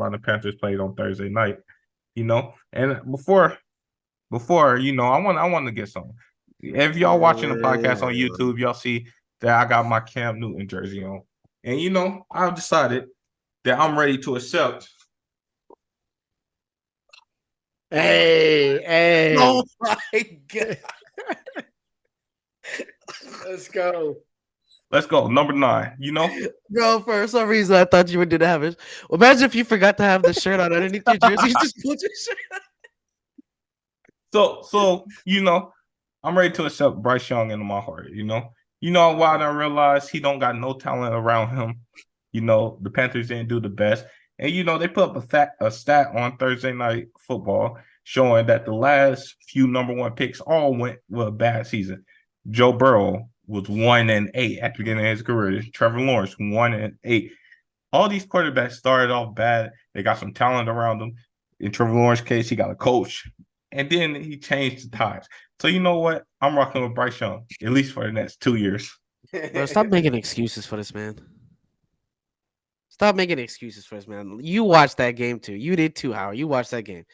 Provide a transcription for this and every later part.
the Panthers played on Thursday night. And before, I want to get some. If y'all watching the podcast on YouTube, y'all see that I got my Cam Newton jersey on. And I've decided that I'm ready to accept. Hey. Oh my God. Let's go. Let's go. Number 9. Bro, for some reason I thought you would do the habit. Well, imagine if you forgot to have the shirt on underneath your jersey. You just put your shirt So I'm ready to accept Bryce Young into my heart. Why I realized he don't got no talent around him. The Panthers didn't do the best. And they put up a stat on Thursday Night Football showing that the last few number 1 picks all went with a bad season. Joe Burrow was 1-8 at the beginning of his career. Trevor Lawrence 1-8. All these quarterbacks started off bad. They got some talent around them. In Trevor Lawrence's case, he got a coach, and then he changed the tides. So you know what? I'm rocking with Bryce Young at least for the next 2 years. Bro, stop making excuses for this man. Stop making excuses for this man. You watched that game too. You did too, Howard. You watched that game.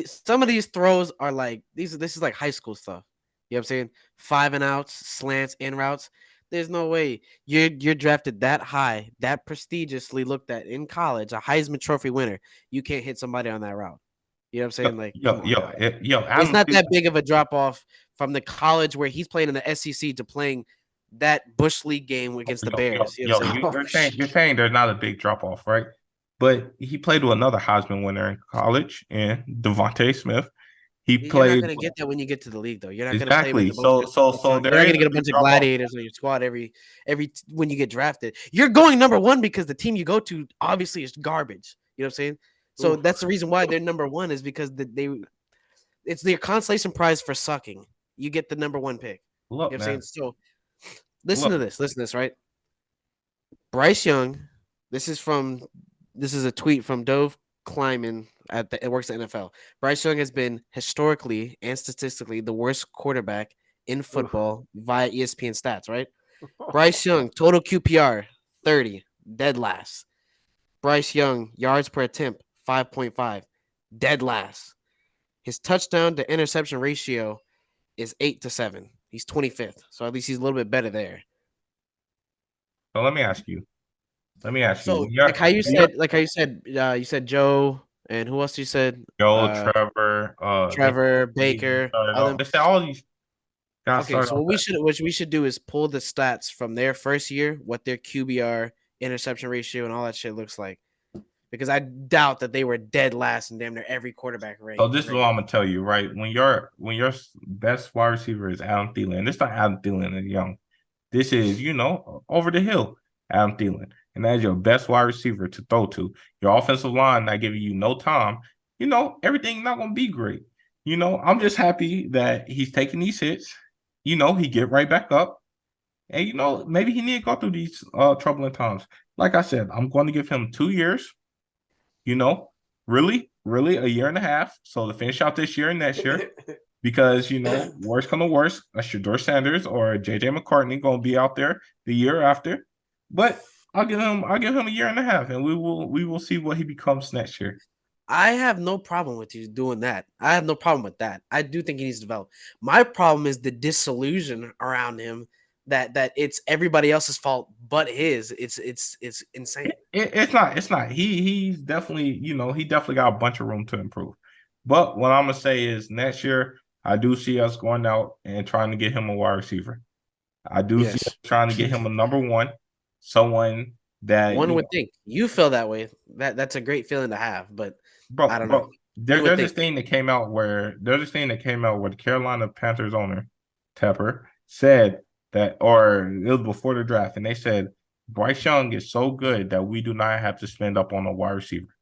Some of these throws are like these. This is like high school stuff. You know what I'm saying? 5 and outs, slants, in routes. There's no way you're drafted that high, that prestigiously looked at in college, a Heisman Trophy winner. You can't hit somebody on that route. You know what I'm saying? Like, come on, dog. It's not that big of a drop off from the college where he's playing in the SEC to playing that Bush League game against the Bears. You know what I'm saying? You're saying there's not a big drop off, right? But he played with another Heisman winner in college, and Devontae Smith. He You're not played gonna get that when you get to the league, though. You're not gonna play exactly. with a bunch So of you're there not is gonna get a a big bunch of drop off. gladiators on your squad when you get drafted. You're going number 1 because the team you go to obviously is garbage. You know what I'm saying? So that's the reason why they're number 1 is because it's their consolation prize for sucking. You get the number 1 pick. Look, You know what I'm man. saying? So listen to this, right? Bryce Young, this is a tweet from Dove Kleiman it works at NFL. Bryce Young has been historically and statistically the worst quarterback in football via ESPN stats, right? Bryce Young, total QPR, 30, dead last. Bryce Young, yards per attempt, 5.5, dead last. His touchdown to interception ratio is 8-7. He's 25th. So at least he's a little bit better there. So let me ask you. So Yeah, you said Joe and who else you said? Joe, Trevor, Trevor, Baker, all them. they said all these guys Okay, started so off bad. what we should do is pull the stats from their first year, what their QBR, interception ratio, and all that shit looks like. Because I doubt that they were dead last in damn near every quarterback So rank. this is what I'm gonna tell you, right? When your best wide receiver is Adam Thielen, this not Adam Thielen and Young. This is, over the hill, Adam Thielen. And as your best wide receiver to throw to, your offensive line not giving you no time, everything not gonna be great. I'm just happy that he's taking these hits. He get right back up. And maybe he need to go through these troubling times. Like I said, I'm going to give him 2 years. Really, really a year and a half. So to finish out this year and next year, because worst come to worst, a Shador Sanders or a JJ McCartney gonna be out there the year after. But I'll give him a year and a half, and we will see what he becomes next year. I have no problem with you doing that. I have no problem with that. I do think he needs to develop. My problem is the disillusion around him that it's everybody else's fault but his. It's insane. It's not. He's definitely he definitely got a bunch of room to improve. But what I'm gonna say is next year I do see us going out and trying to get him a wide receiver. I do see us Yes. trying to get him a number 1, someone that One would think you feel that way. That's a great feeling to have, but I don't know. bro. One would There's this think. thing that came out where the Carolina Panthers owner Tepper said that, or it was before the draft, and they said Bryce Young is so good that we do not have to spend up on a wide receiver.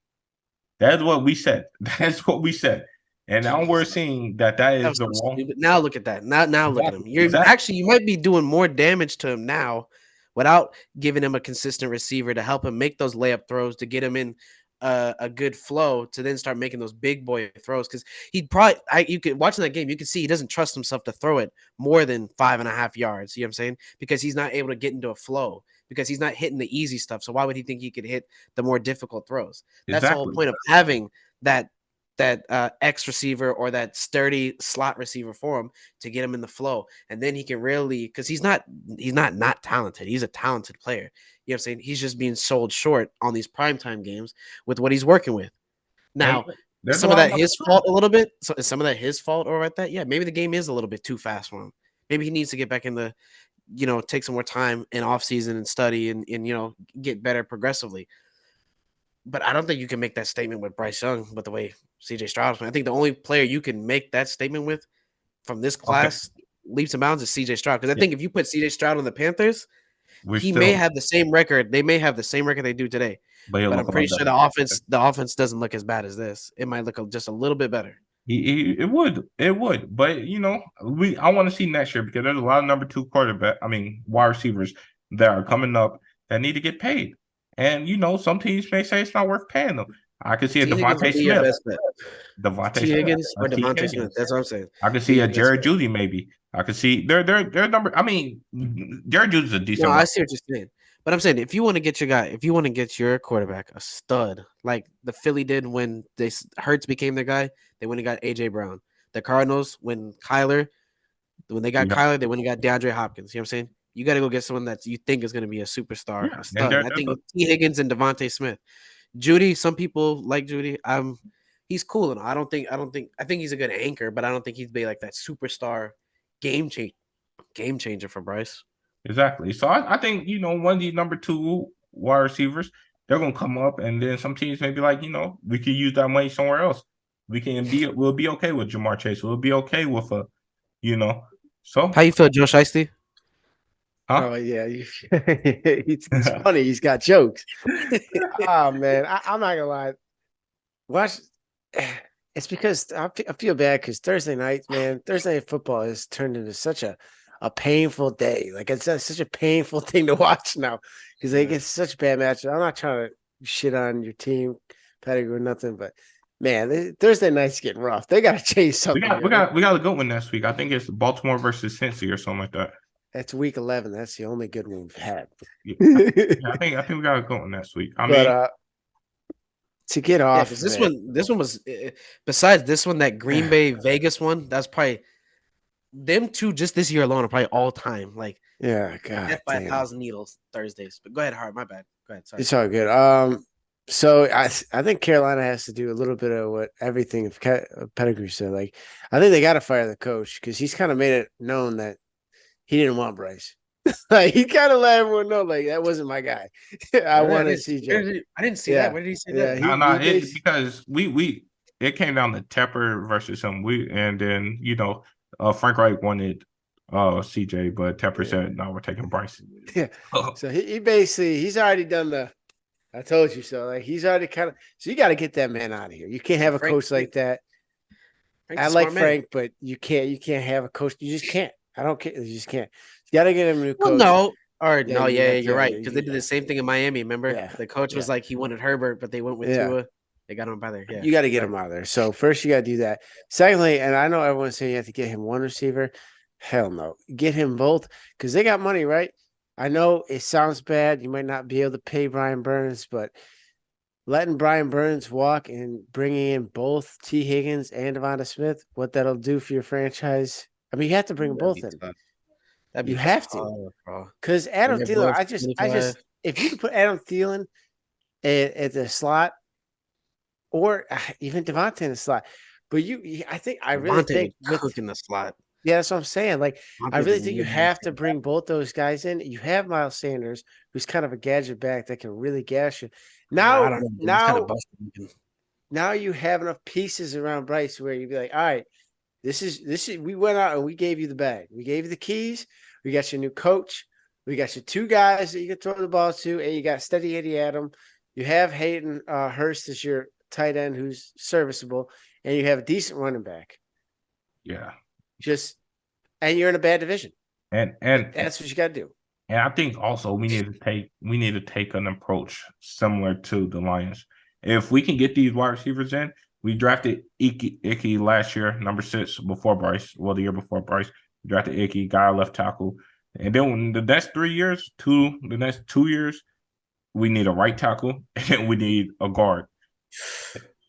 That's what we said. That's what we said. And now we're Jeez, seeing that that is was the so wrong. stupid. Now look at that. Now look at him. Exactly. You're Exactly. actually you might be doing more damage to him now without giving him a consistent receiver to help him make those layup throws to get him in a good flow to then start making those big boy throws because he'd probably you could watching that game you can see he doesn't trust himself to throw it more than 5.5 yards. You know what I'm saying? Because he's not able to get into a flow. because he's not hitting the easy stuff. So why would he think he could hit the more difficult throws? That's the whole Exactly. point of having that X receiver or that sturdy slot receiver for him to get him in the flow, and then he can really because he's not talented. He's a talented player. You know what I'm saying? He's just being sold short on these primetime games with what he's working with. And Now, there's a some of lot of that number his two. fault a little bit. So is some of that his fault or like that? Yeah, maybe the game is a little bit too fast for him. Maybe he needs to get back in the, take some more time in off season and study and get better progressively. But I don't think you can make that statement with Bryce Young with the way CJ Stroud. I think the only player you can make that statement with from this Okay. class leaps and bounds is CJ Stroud. Because I Yeah. think if you put CJ Stroud on the Panthers, We're he may still, have the same record. They may have the same record they do today. but he'll But look I'm a lot pretty sure better. the offense doesn't look as bad as this. It might look just a little bit better. It would, but I want to see next year because there's a lot of number two wide receivers that are coming up that need to get paid, and some teams may say it's not worth paying them. I could see a T Higgins would Devontae be your Smith, best bet. Devontae T Smith, Higgins a or T Devontae Smith. Higgins. That's what I'm saying. I could see Be a your best Jared bet. Judy maybe. I could see their number. I mean, Jared Judy's a No, decent I one. see what you're saying. But I'm saying if you want to get your guy, if you want to get your quarterback a stud, like the Philly did when Hurts became their guy, they went and got AJ Brown. The Cardinals when they got Yeah, Kyler, they went and got DeAndre Hopkins. You know what I'm saying? You got to go get someone that you think is going to be a superstar, yeah, a and stud. And I think T Higgins and Devontae Smith. Judy, some people like Judy. He's cool and I think he's a good anchor, but I don't think he'd be like that superstar game change game changer for Bryce. exactly. So I think one of these number two wide receivers, they're gonna come up, and then some teams may be like, we can use that money somewhere else. We'll be okay with Jamar Chase. We'll be okay with you know. How So, you feel, Joe Shiesty? huh? Oh yeah, he's funny. He's got jokes. Oh man, I'm not gonna lie. Watch. It's because I feel bad because Thursday night, man, Thursday night football has turned into such a painful day. Like it's such a painful thing to watch now because they get such bad matches. I'm not trying to shit on your team, Pettigrew, or nothing, but man, Thursday night's getting rough. They got to change We something. got we got we got a good one next week. I think it's Baltimore versus Cincy or something like that. That's week 11. That's the only good one we've had. Yeah, I think we got a good one next week. I But mean, to get Yeah, off because of this it, one was besides this one, that Green Bay Vegas one, that's probably them two just this year alone are probably all time like yeah, God death by a damn, thousand needles Thursdays. But go ahead, Hart. My bad. Go ahead. Sorry. it's all good. So I think Carolina has to do a little bit of what everything Pettigrew said. Like I think they got to fire the coach because he's kind of made it known that he didn't want Bryce. Like he kind of let everyone know, like that wasn't my guy. I Really? wanted CJ. I didn't see that. Yeah, Where did he say yeah. that? no, because we it came down to Tepper versus him. And then Frank Reich wanted CJ, but Tepper said no, we're taking Bryce. Yeah. So he basically he's already done the I told you so. Like he's already kind of so you got to get that man out of here. You can't have a coach like that. Frank's I a like smart man. Frank, but you can't have a coach. You just can't. I don't care. You just can't. You got to get him a new Well, coach. no. Or Yeah, no, yeah, you're yeah, right. yeah, Because they did the same thing in Miami. Remember, Yeah, the coach was yeah. like he wanted Herbert, but they went with Yeah. Tua. They got him by there. Yeah, You got to get him out of there. So first you got to do that. Secondly, and I know everyone's saying you have to get him one receiver. Hell no. Get him both because they got money, right? I know it sounds bad. You might not be able to pay Brian Burns, but letting Brian Burns walk and bringing in both T. Higgins and Devonta Smith, what that'll do for your franchise. I mean, you have to bring them That'd both be in. tough. That'd be You have to. tough, bro. Because And Adam they're Thielen, both I 25. just, if you could put Adam Thielen at the slot or even Devontae in the slot, but I really Devontae think would cook in the slot. yeah, that's what I'm saying. Like, I Devontae's really a think you nasty have to guy. bring both those guys in. You have Miles Sanders, who's kind of a gadget back that can really gas you. I Now, don't know. Dude. It's kind of now, busted. now you have enough pieces around Bryce where you'd be like, all right, this is we went out and we gave you the bag. We gave you the keys. We got your new coach. We got your two guys that you can throw the ball to, and you got Steady Eddie Adam. You have Hayden Hurst as your tight end who's serviceable, and you have a decent running back. Yeah. And you're in a bad division. And That's what you got to do. And I think also we need to take an approach similar to the Lions. If we can get these wide receivers in, we drafted Icky last year, number 6 before Bryce. Well, the year before Bryce, we drafted Icky, guy left tackle, And then the next 3 years, the next 2 years, we need a right tackle and we need a guard.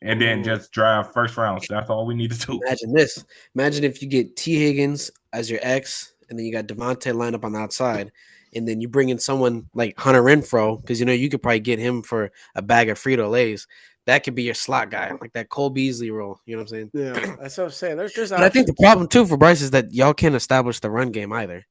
And then just draft first rounds. That's all we need to do. Imagine this. Imagine if you get T. Higgins as your X, and then you got Devontae lined up on the outside, and then you bring in someone like Hunter Renfro, because you could probably get him for a bag of Frito Lays. That could be your slot guy, like that Cole Beasley role. You know what I'm saying? Yeah, that's what I'm saying. There's But I think the problem too for Bryce is that y'all can't establish the run game either.